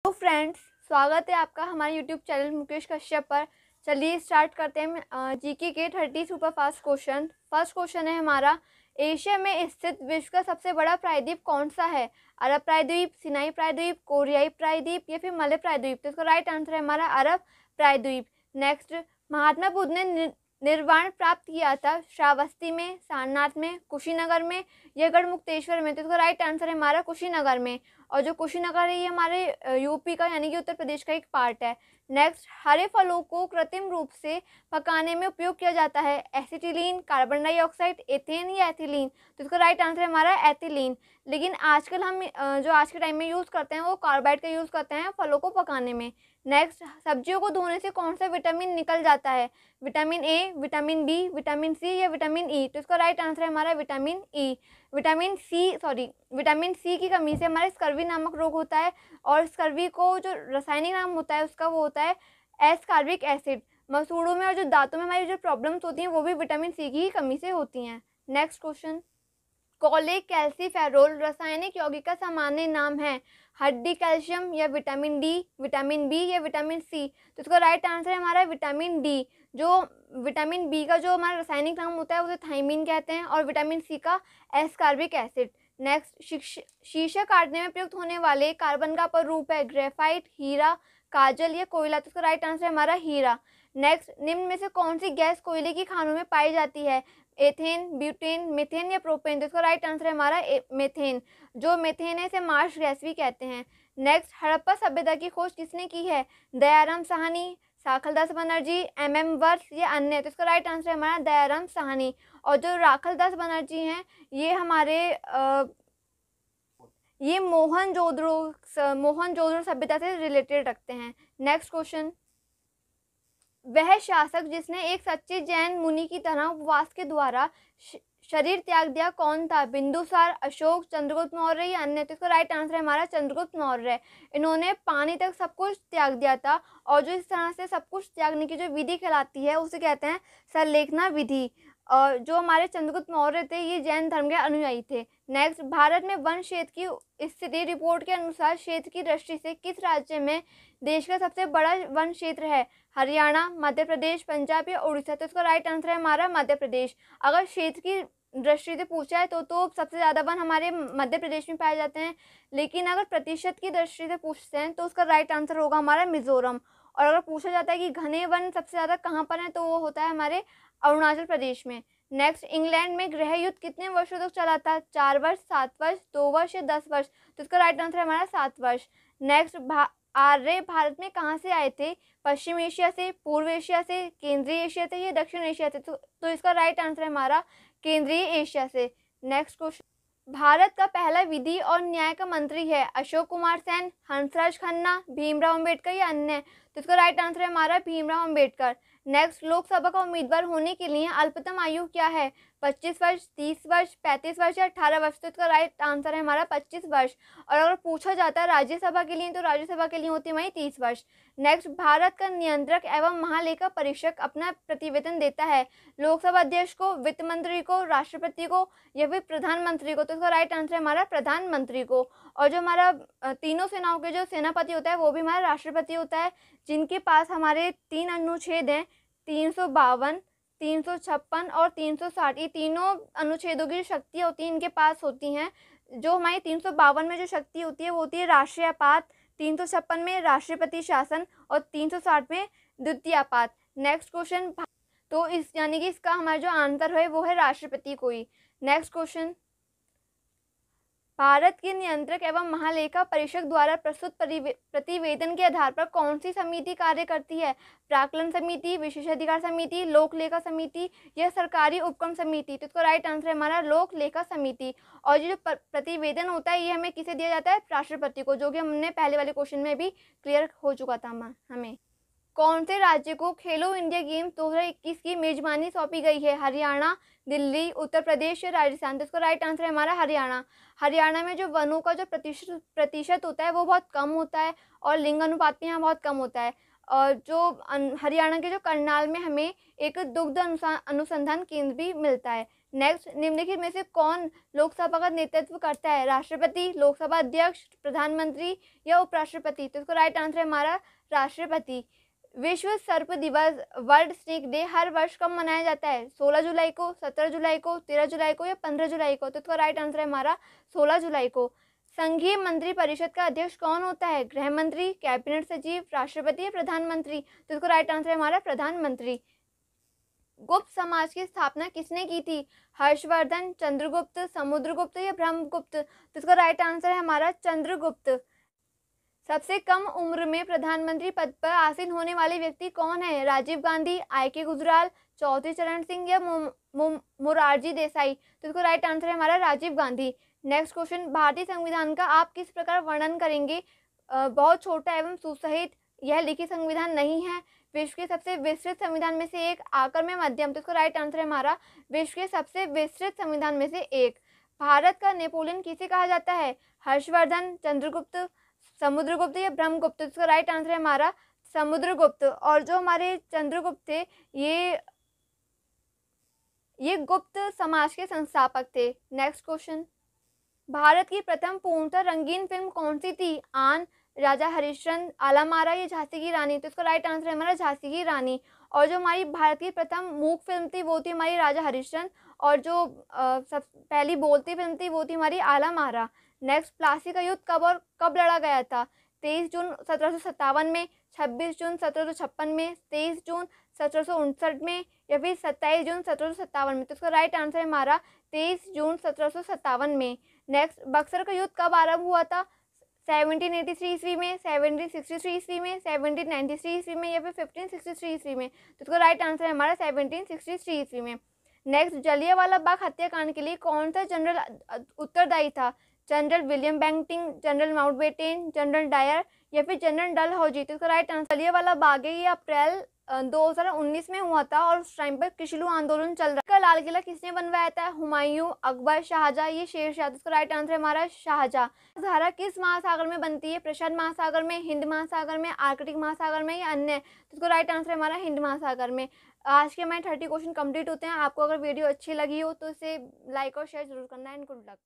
तो फ्रेंड्स, स्वागत है आपका हमारे यूट्यूब चैनल मुकेश कश्यप पर। चलिए स्टार्ट करते हैं जीके के 30 super fast question. First question है हमारा, एशिया में स्थित विश्व का सबसे बड़ा प्रायद्वीप कौन सा है? अरब प्रायद्वीप, सिनाई प्रायद्वीप, कोरियाई प्रायद्वीप या फिर मलय प्रायद्वीप? तो इसका राइट आंसर है हमारा अरब प्रायद्वीप। नेक्स्ट, महात्मा बुद्ध ने निर्वाण प्राप्त किया था श्रावस्ती में, सारनाथ में, कुशीनगर में या गढ़मुक्तेश्वर में? तो इसका राइट आंसर है हमारा कुशीनगर में। और जो कुशीनगर है ये हमारे यूपी का यानी कि उत्तर प्रदेश का एक पार्ट है। नेक्स्ट, हरे फलों को कृत्रिम रूप से पकाने में उपयोग किया जाता है, एसिटिलीन, कार्बन डाइऑक्साइड, एथेन या एथिलीन? तो इसका राइट आंसर है हमारा एथिलीन। लेकिन आजकल हम जो आज के टाइम में यूज़ करते हैं वो कार्बाइड का यूज़ करते हैं फलों को पकाने में। नेक्स्ट, सब्जियों को धोने से कौन सा विटामिन निकल जाता है? Vitamin A, vitamin B, vitamin C या विटामिन ई? तो इसका राइट आंसर है हमारा विटामिन ई। विटामिन सी की कमी से हमारे स्कर्वी नामक रोग होता है, और स्कर्वी को जो रासायनिक नाम होता है उसका वो होता है एस्कॉर्बिक एसिड। मसूड़ों में और जो दांतों में हमारी जो प्रॉब्लम्स होती हैं वो भी विटामिन सी की कमी से होती हैं। नेक्स्ट क्वेश्चन, कोलेकैल्सिफेरोल रासायनिक यौगिक का सामान्य नाम है, हड्डी कैल्शियम या विटामिन डी, विटामिन बी या विटामिन सी? तो इसका राइट आंसर है हमारा विटामिन डी। जो विटामिन बी का जो हमारा रासायनिक नाम होता है उसे थायमीन कहते हैं, और विटामिन सी का एस्कॉर्बिक एसिड। नेक्स्ट, शीशा काटने में प्रयुक्त होने वाले कार्बन का अपरूप है, ग्रेफाइट, हीरा, काजल या कोयला? तो इसका राइट आंसर है हमारा हीरा। नेक्स्ट, निम्न में से कौन सी गैस कोयले की खानों में पाई जाती है, एथेन, ब्यूटेन, मीथेन या प्रोपेन? तो इसका राइट आंसर है हमारा मीथेन। जो मीथेन है इसे मार्श गैस भी कहते हैं। नेक्स्ट, हड़प्पा सभ्यता की खोज किसने की है, दयाराम साहनी, शाखलदास बनर्जी, एम वर्ष या अन्य? तो इसका राइट आंसर है हमारा दयाराम साहनी। और जो राखलदास बनर्जी हैं ये हमारे ये मोहनजोदड़ो सभ्यता से रिलेटेड रखते हैं। नेक्स्ट क्वेश्चन, वह शासक जिसने एक सच्चे जैन मुनि की तरह उपवास के द्वारा शरीर त्याग दिया कौन था, बिंदुसार, अशोक, चंद्रगुप्त मौर्य या अन्य? तो इसका राइट आंसर है हमारा चंद्रगुप्त मौर्य। इन्होंने पानी तक सब कुछ त्याग दिया था, और जो इस तरह से सब कुछ त्यागने की जो विधि कहलाती है उसे कहते हैं सरलेखना विधि। और जो हमारे चंद्रगुप्त मौर्य थे ये जैन धर्म के अनुयायी थे। नेक्स्ट, भारत में वन क्षेत्र की स्थिति रिपोर्ट के अनुसार क्षेत्र की दृष्टि से किस राज्य में देश का सबसे बड़ा वन क्षेत्र है, हरियाणा, मध्य प्रदेश, पंजाब या उड़ीसा? तो इसका राइट आंसर है हमारा मध्य प्रदेश। अगर क्षेत्र की दृष्टि से पूछा है तो सबसे ज़्यादा वन हमारे मध्य प्रदेश में पाए जाते हैं, लेकिन अगर प्रतिशत की दृष्टि से पूछते हैं तो उसका राइट आंसर होगा हमारा मिजोरम। और अगर पूछा जाता है कि घने वन सबसे ज़्यादा कहाँ पर हैं तो वो होता है हमारे अरुणाचल प्रदेश में। नेक्स्ट, इंग्लैंड में गृह युद्ध कितने वर्षों तक चला था, 4 वर्ष, 7 वर्ष, 2 वर्ष या 10 वर्ष? तो इसका राइट आंसर है हमारा 7 वर्ष। नेक्स्ट, आर्य भारत में कहाँ से आए थे, पश्चिम एशिया से, पूर्व एशिया से, केंद्रीय एशिया से या दक्षिण एशिया से? तो इसका राइट आंसर है हमारा केंद्रीय एशिया से। नेक्स्ट क्वेश्चन, भारत का पहला विधि और न्याय का मंत्री है, अशोक कुमार सेन, हंसराज खन्ना, भीमराव अंबेडकर या अन्य? तो इसका राइट आंसर है हमारा भीमराव अंबेडकर। नेक्स्ट, लोकसभा का उम्मीदवार होने के लिए अल्पतम आयु क्या है, 25 वर्ष, 30 वर्ष, 35 वर्ष या 18 वर्ष? तो इसका राइट आंसर है हमारा 25 वर्ष। और अगर पूछा जाता है राज्यसभा के लिए तो राज्यसभा के लिए होती है हमारी 30 वर्ष। नेक्स्ट, भारत का नियंत्रक एवं महालेखा परीक्षक अपना प्रतिवेदन देता है, लोकसभा अध्यक्ष को, वित्त मंत्री को, राष्ट्रपति को या फिर प्रधानमंत्री को? तो इसका राइट आंसर है हमारा प्रधानमंत्री को। और जो हमारा तीनों सेनाओं के जो सेनापति होता है वो भी हमारा राष्ट्रपति होता है, जिनके पास हमारे 3 अनुच्छेद हैं, 352, 356 और 360। ये तीनों अनुच्छेदों की जो शक्तियाँ होती हैं इनके पास होती हैं। जो हमारी 352 में जो शक्ति होती है वो होती है राष्ट्रीय आपात, 356 में राष्ट्रपति शासन और 360 में द्वितीय आपात। नेक्स्ट क्वेश्चन, तो इस यानी कि इसका हमारा जो आंसर है वो है राष्ट्रपति को ही। नेक्स्ट क्वेश्चन, भारत के नियंत्रक एवं महालेखा परीक्षक द्वारा प्रस्तुत प्रतिवेदन के आधार पर कौन सी समिति कार्य करती है, प्राक्कलन समिति, विशेषाधिकार समिति, लोक लेखा समिति या सरकारी उपक्रम समिति? तो इसका राइट आंसर है हमारा लोक लेखा समिति। और ये जो प्रतिवेदन होता है ये हमें किसे दिया जाता है, राष्ट्रपति को, जो कि हमने पहले वाले क्वेश्चन में भी क्लियर हो चुका था हमें। कौन से राज्य को खेलो इंडिया गेम्स 2021 की मेजबानी सौंपी गई है, हरियाणा, दिल्ली, उत्तर प्रदेश या राजस्थान? तो इसका राइट आंसर है हमारा हरियाणा। हरियाणा में जो वनों का जो प्रतिशत होता है वो बहुत कम होता है, और लिंग अनुपात भी यहाँ बहुत कम होता है। और जो हरियाणा के जो करनाल में हमें एक दुग्ध अनुसंधान केंद्र भी मिलता है। नेक्स्ट, निम्नलिखित में से कौन लोकसभा का नेतृत्व करता है? राष्ट्रपति, लोकसभा अध्यक्ष, प्रधानमंत्री या उपराष्ट्रपति? तो इसका राइट आंसर है हमारा राष्ट्रपति। विश्व सर्प दिवस, वर्ल्ड स्नेक डे हर वर्ष कब मनाया जाता है? 16 जुलाई को, 17 जुलाई को, 13 जुलाई को या 15 जुलाई को? तो इसका राइट आंसर है हमारा 16 जुलाई को। संघीय मंत्री परिषद का अध्यक्ष कौन होता है? गृह मंत्री, कैबिनेट सचिव, राष्ट्रपति या प्रधानमंत्री? तो इसका राइट आंसर है हमारा प्रधानमंत्री। गुप्त समाज की स्थापना किसने की थी? हर्षवर्धन, चंद्रगुप्त, समुद्रगुप्त या ब्रह्मगुप्त? तो इसका राइट आंसर है हमारा चंद्रगुप्त। सबसे कम उम्र में प्रधानमंत्री पद पर आसीन होने वाले व्यक्ति कौन है? राजीव गांधी, आई.के. गुजराल, चौधरी चरण सिंह या मोरारजी देसाई? तो इसका राइट आंसर है हमारा राजीव गांधी। नेक्स्ट क्वेश्चन, भारतीय संविधान का आप किस प्रकार वर्णन करेंगे? बहुत छोटा एवं सुसहित, यह लिखित संविधान नहीं है, विश्व के सबसे विस्तृत संविधान में से एक, आकर में मध्यम? तो इसका राइट आंसर है हमारा विश्व के सबसे विस्तृत संविधान में से एक। भारत का नेपोलियन किसे कहा जाता है? हर्षवर्धन, चंद्रगुप्त, समुद्रगुप्त या ब्रह्मगुप्त? तो इसका राइट आंसर है हमारा समुद्रगुप्त। और जो हमारे चंद्रगुप्त थे ये गुप्त समाज के संस्थापक थे। नेक्स्ट क्वेश्चन, भारत की प्रथम पूर्णतः रंगीन फिल्म कौन सी थी? आन, राजा हरिश्चंद्र, आलामारा या झांसी की रानी? तो इसका राइट आंसर है हमारा झांसी की रानी। और जो हमारी भारत की प्रथम मूक फिल्म थी वो थी हमारी राजा हरिश्चंद्र, और जो सब पहली बोलती फिल्म थी वो थी हमारी आलामारा। नेक्स्ट, प्लासी का युद्ध कब और कब लड़ा गया था? 23 जून 1757 में, 26 जून 1756 में, 23 जून 1759 में या फिर 27 जून 1757 में? तो इसका राइट आंसर है हमारा 23 जून 1757 में। नेक्स्ट, बक्सर का युद्ध कब आरंभ हुआ था? 1783 ईस्वी में, 1763 ईस्वी में, 1793 ईस्वी में या फिर 1563 ईस्वी में? तो इसका राइट आंसर है हमारा 1763 ईस्वी में। नेक्स्ट, जलियांवाला बाग हत्याकांड के लिए कौन सा जनरल उत्तरदायी था? General William Bentinck, general Mountbatten, general Dyer या फिर जनरल डलहौजी? तो इसका राइट आंसर जलियांवाला बाग है, ये अप्रैल 2019 में हुआ था और उस टाइम पर किशलू आंदोलन चल रहा था। लाल किला किसने बनवाया था? हुमायूं, अकबर, शाहजहां, ये शेरशाह? तो इसका राइट आंसर है हमारा शाहजहां। धारा किस महासागर में बनती है? प्रशांत महासागर में, हिंद महासागर में, आर्कटिक महासागर में या अन्य? तो इसका राइट आंसर है हमारा हिंद महासागर में। आज के हमारे 30 क्वेश्चन कंप्लीट होते हैं। आपको अगर वीडियो अच्छी लगी हो तो इसे लाइक और शेयर जरूर करना। And good luck.